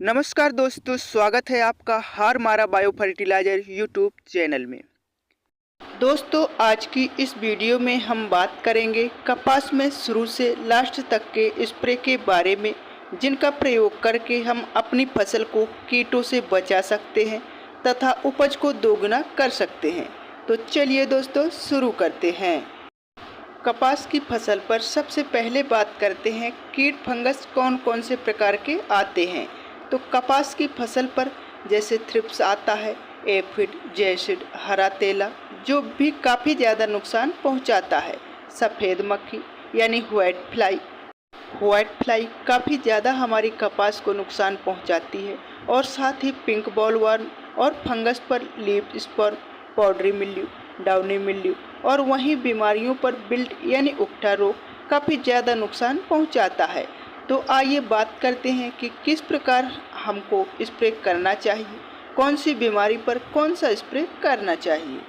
नमस्कार दोस्तों, स्वागत है आपका हार मारा बायो फर्टिलाइजर यूट्यूब चैनल में। दोस्तों, आज की इस वीडियो में हम बात करेंगे कपास में शुरू से लास्ट तक के स्प्रे के बारे में, जिनका प्रयोग करके हम अपनी फसल को कीटों से बचा सकते हैं तथा उपज को दोगुना कर सकते हैं। तो चलिए दोस्तों शुरू करते हैं। कपास की फसल पर सबसे पहले बात करते हैं कीट फंगस कौन कौन से प्रकार के आते हैं। तो कपास की फसल पर जैसे थ्रिप्स आता है, एफिड, जैसिड, हरा तेला, जो भी काफ़ी ज़्यादा नुकसान पहुंचाता है। सफ़ेद मक्खी यानी व्हाइट फ्लाई काफ़ी ज़्यादा हमारी कपास को नुकसान पहुंचाती है। और साथ ही पिंक बॉलवर्म और फंगस पर leaf spot, powdery mildew, downy mildew और वहीं बीमारियों पर बिल्ट यानी उकठा रोग काफ़ी ज़्यादा नुकसान पहुंचाता है। तो आइए बात करते हैं कि किस प्रकार हमको स्प्रे करना चाहिए, कौन सी बीमारी पर कौन सा स्प्रे करना चाहिए।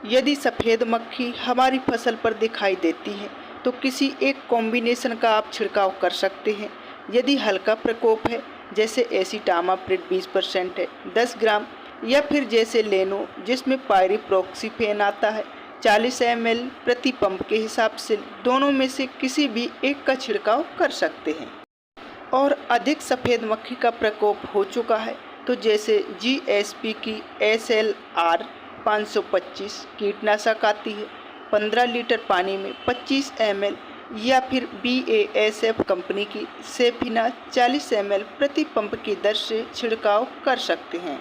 यदि सफ़ेद मक्खी हमारी फसल पर दिखाई देती है तो किसी एक कॉम्बिनेशन का आप छिड़काव कर सकते हैं। यदि हल्का प्रकोप है जैसे एसिटामाप्रिड 20% है 10 ग्राम, या फिर जैसे लेनो जिसमें पायरिप्रोक्सीफेन आता है 40 ml प्रति पंप के हिसाब से दोनों में से किसी भी एक का छिड़काव कर सकते हैं। और अधिक सफ़ेद मक्खी का प्रकोप हो चुका है तो जैसे GSP की SLR 525 कीटनाशक आती है 15 लीटर पानी में 25 ml, या फिर BASF कंपनी की सेफिना 40 ml प्रति पंप की दर से छिड़काव कर सकते हैं।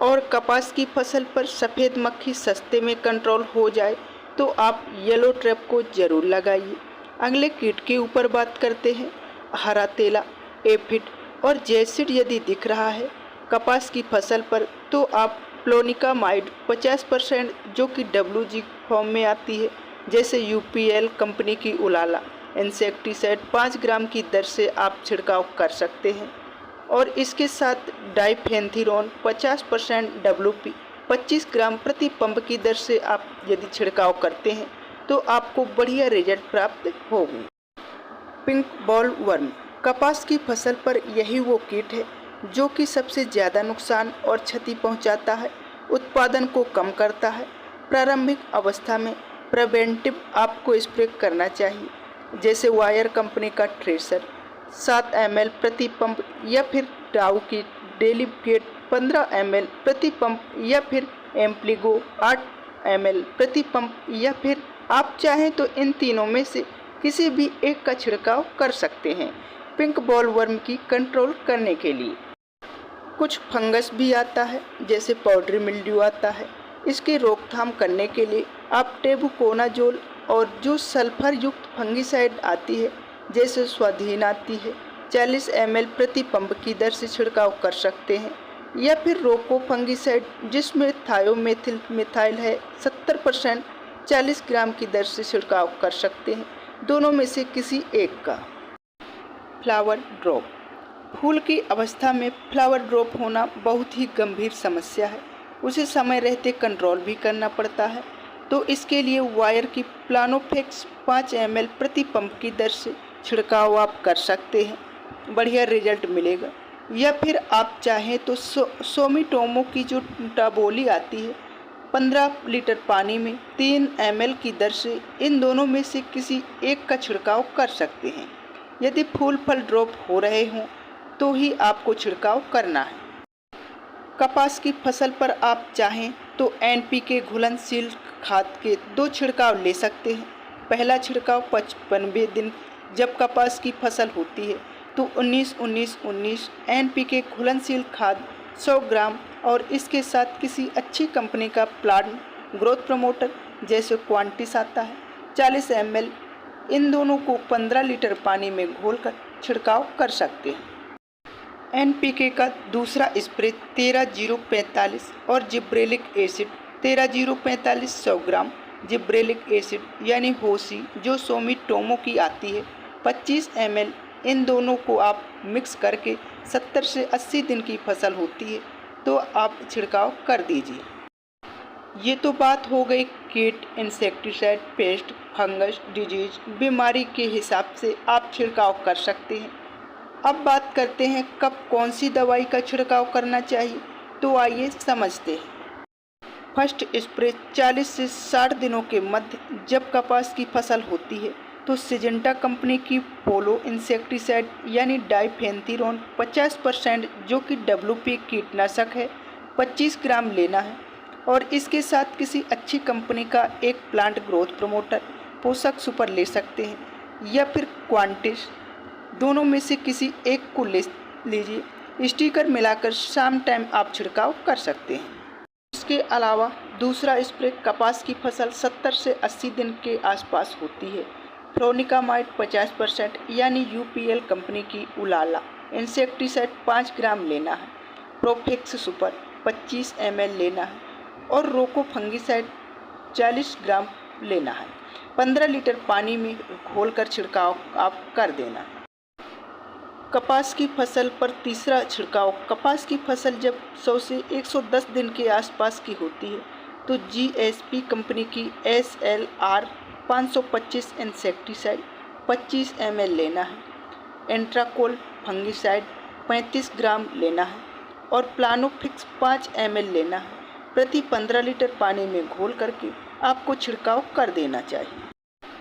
और कपास की फसल पर सफ़ेद मक्खी सस्ते में कंट्रोल हो जाए तो आप येलो ट्रैप को ज़रूर लगाइए। अगले कीट के ऊपर बात करते हैं। हरा तेला, एफिड और जैसिड यदि दिख रहा है कपास की फसल पर तो आप फ्लोनिकामाइड 50% जो कि WG फॉर्म में आती है, जैसे UPL कंपनी की उलाला इंसेक्टिसाइड 5 ग्राम की दर से आप छिड़काव कर सकते हैं। और इसके साथ डाइफेंथीरोन 50% WP 25 ग्राम प्रति पंप की दर से आप यदि छिड़काव करते हैं तो आपको बढ़िया रिजल्ट प्राप्त होगी। पिंक बॉल वर्म कपास की फसल पर यही वो कीट है जो कि सबसे ज़्यादा नुकसान और क्षति पहुंचाता है, उत्पादन को कम करता है। प्रारंभिक अवस्था में प्रिवेंटिव आपको स्प्रे करना चाहिए, जैसे वायर कंपनी का ट्रेसर 7 ml प्रति पंप, या फिर टाउ की डेलीकेट 15 ml प्रति पंप, या फिर एम्प्लीगो 8 ml प्रति पंप, या फिर आप चाहें तो इन तीनों में से किसी भी एक का छिड़काव कर सकते हैं पिंक बॉल वर्म की कंट्रोल करने के लिए। कुछ फंगस भी आता है जैसे पाउडरी मिल्ड्यू आता है, इसकी रोकथाम करने के लिए आप टेबुकोनाजोल और जो सल्फर युक्त फंगिसाइड आती है जैसे स्वाधीन आती है 40 ml प्रति पंप की दर से छिड़काव कर सकते हैं, या फिर रोको फंगिसाइड जिसमें थायोमेथिल मिथाइल है 70% 40 ग्राम की दर से छिड़काव कर सकते हैं। दोनों में से किसी एक का। फ्लावर ड्रॉप, फूल की अवस्था में फ्लावर ड्रॉप होना बहुत ही गंभीर समस्या है, उसे समय रहते कंट्रोल भी करना पड़ता है। तो इसके लिए वायर की प्लानोफेक्स 5 ml प्रति पंप की दर से छिड़काव आप कर सकते हैं, बढ़िया रिजल्ट मिलेगा। या फिर आप चाहें तो सोमिटोमो की जो टाबोली आती है 15 लीटर पानी में 3 ml की दर से इन दोनों में से किसी एक का छिड़काव कर सकते हैं। यदि फूल फल ड्रॉप हो रहे हों तो ही आपको छिड़काव करना है। कपास की फसल पर आप चाहें तो NPK घुलनशील खाद के 2 छिड़काव ले सकते हैं। पहला छिड़काव 55वें दिन जब कपास की फसल होती है तो 19-19-19 NPK घुलनशील खाद 100 ग्राम, और इसके साथ किसी अच्छी कंपनी का प्लांट ग्रोथ प्रमोटर जैसे क्वांटिस आता है 40 ml, इन दोनों को 15 लीटर पानी में घोलकर छिड़काव कर सकते हैं। NPK का दूसरा स्प्रे 13-0-45 और जिब्रेलिक एसिड 13-0-45 100 ग्राम, जिब्रेलिक एसिड यानी होसी जो सोमिटोमो की आती है 25 ml, इन दोनों को आप मिक्स करके 70 से 80 दिन की फसल होती है तो आप छिड़काव कर दीजिए। ये तो बात हो गई कीट, इंसेक्टिसाइड, पेस्ट, फंगस, डिजीज, बीमारी के हिसाब से आप छिड़काव कर सकते हैं। अब बात करते हैं कब कौन सी दवाई का छिड़काव करना चाहिए, तो आइए समझते हैं। फर्स्ट स्प्रे 40 से 60 दिनों के मध्य जब कपास की फसल होती है तो सिजेंटा कंपनी की पोलो इंसेक्टिसाइड यानी डाइफेंथीरोन 50% जो कि WP कीटनाशक है 25 ग्राम लेना है, और इसके साथ किसी अच्छी कंपनी का एक प्लांट ग्रोथ प्रमोटर पोषक सुपर ले सकते हैं या फिर क्वांटिस, दोनों में से किसी एक को ले लीजिए। स्टिकर मिलाकर शाम टाइम आप छिड़काव कर सकते हैं। इसके अलावा दूसरा स्प्रे कपास की फसल 70 से 80 दिन के आसपास होती है। फ्लोनिकामाइड 50% यानी UPL कंपनी की उलाला इंसेक्टिसाइड 5 ग्राम लेना है, प्रोफेक्स सुपर 25 ml लेना है और रोको फंगिसाइड 40 ग्राम लेना है। 15 लीटर पानी में घोलकर छिड़काव आप कर देना। कपास की फसल पर तीसरा छिड़काव, कपास की फसल जब 100 से 110 दिन के आसपास की होती है तो GSP कंपनी की SLR 525 इंसेक्टिसाइड 25 ml लेना है, एंट्राकोल फंगिसाइड 35 ग्राम लेना है और प्लानोफिक्स 5 ml लेना है। प्रति 15 लीटर पानी में घोल करके आपको छिड़काव कर देना चाहिए।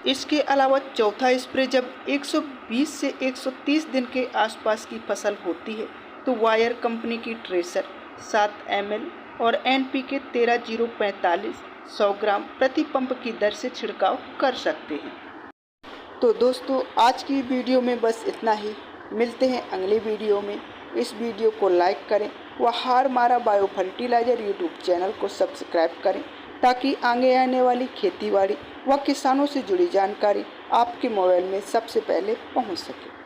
इसके अलावा चौथा स्प्रे जब 120 से 130 दिन के आसपास की फसल होती है तो वायर कंपनी की ट्रेसर 7 ml और NPK 13045 100 ग्राम प्रति पंप की दर से छिड़काव कर सकते हैं। तो दोस्तों आज की वीडियो में बस इतना ही, मिलते हैं अगले वीडियो में। इस वीडियो को लाइक करें व हारमारा बायो फर्टिलाइजर यूट्यूब चैनल को सब्सक्राइब करें ताकि आगे आने वाली खेतीबाड़ी व किसानों से जुड़ी जानकारी आपके मोबाइल में सबसे पहले पहुंच सके।